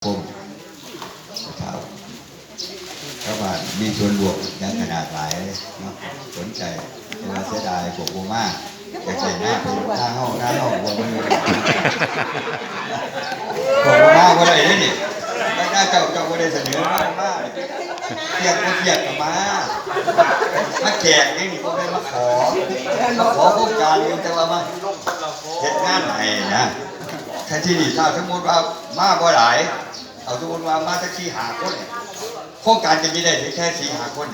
ผมครับก็ว่ามีส่วนรวมยังขนาดหลายเนาะสนใจแต่ว่าเสียดายพวกโบมาอยากใส่หน้าเป็นหน้าห้องวัวมันพวกโบมาก็ได้นี่ไม่น่าเจ้าก็ได้เสนอมาเทียบก็เทียบกับมาแจกนี่ก็ได้มาขอโครงการนี้แต่ว่ามาเฮ็ดงานให้นะแค่ที่นี่ถ้าสมมติว่ามาบ่หลายเอาสมมติว่ามาแท็กซี่หาคนโครงการจะมีได้แค่4-5 คน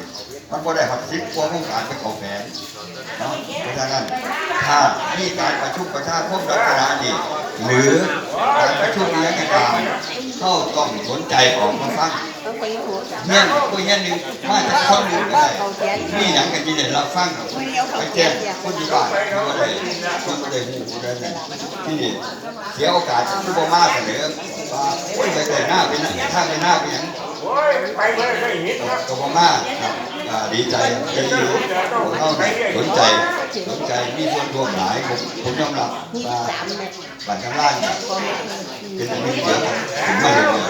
มันบ่ได้หัก10กว่าโครงการไปเข้าแผนเนาะเพราะฉะนั้นถ้ามีการประชุมประชาคมลักษณะนี้หรือการประชุมนี้ก็ตามเข้าต้องสนใจออกมาฟังเงี้ยคุยเงี้ยนึงมาจากคนหนึ่งก็ได้มีหนังกันที่เนี่ยเราฟังไปแจ้งคนที่บ้านก็ได้หูได้ที่นี่เสียโอกาสที่บ่มาเสนอว่าโอ้ยไปแต่หน้าเป็นถ้าไปหน้าเป็นอย่างก็บ่มาดีใจที่เขาสนใจมีส่วนรวมหลายผมยอมรับว่าบัตรข้างล่างเป็นอันหนึ่งเดียวผมไม่เห็นเลย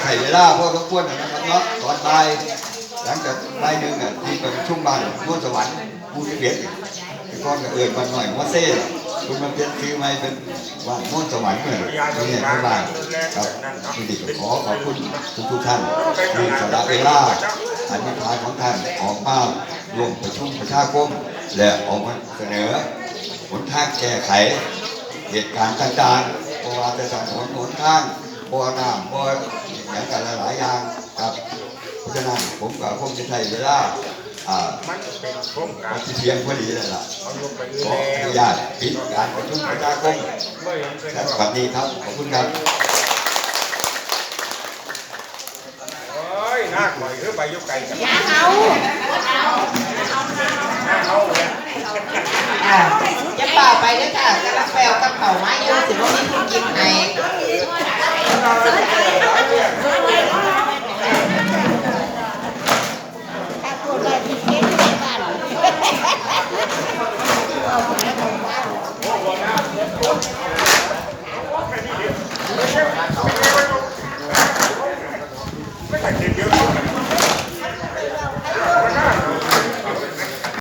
ใส่เวลาพอสมควรนะครับเนาะตอนบ่ายหลังจากบ่ายหนึ่งที่ประชุมบ้านนวลสวรรค์ผู้ที่เปลี่ยนก้อนกับวันหน่อยว่าเซ่คุณมาเปลี่ยนชื่อใหม่เป็นว่านวลสวรรค์เลยนี่ที่บ้านครับที่ดีขอขอบคุณทุกท่านที่สละเวลาอธิษฐานของท่านออกมาร่วมประชุมประชาคมและออกมาเสนอหนทางแก้ไขเหตุการณ์ต่างๆเพราะว่าจะสั่งหนทางบ่อน้ำบ่ออย่างกันหลายอย่างครับเพราะฉะนั้นผมกับผมจะใช้เวลาที่เพียงพอดีเลยล่ะขออนุญาตปิดการประชุมประชาคมและสวัสดีครับขอบคุณครับน่าปล่อยหรือไปยกไก่กันน้าเอาจะเปล่าไปด้วยค่ะกระแปลกับเผาไม้ยูสิว่ามีคนกินไห้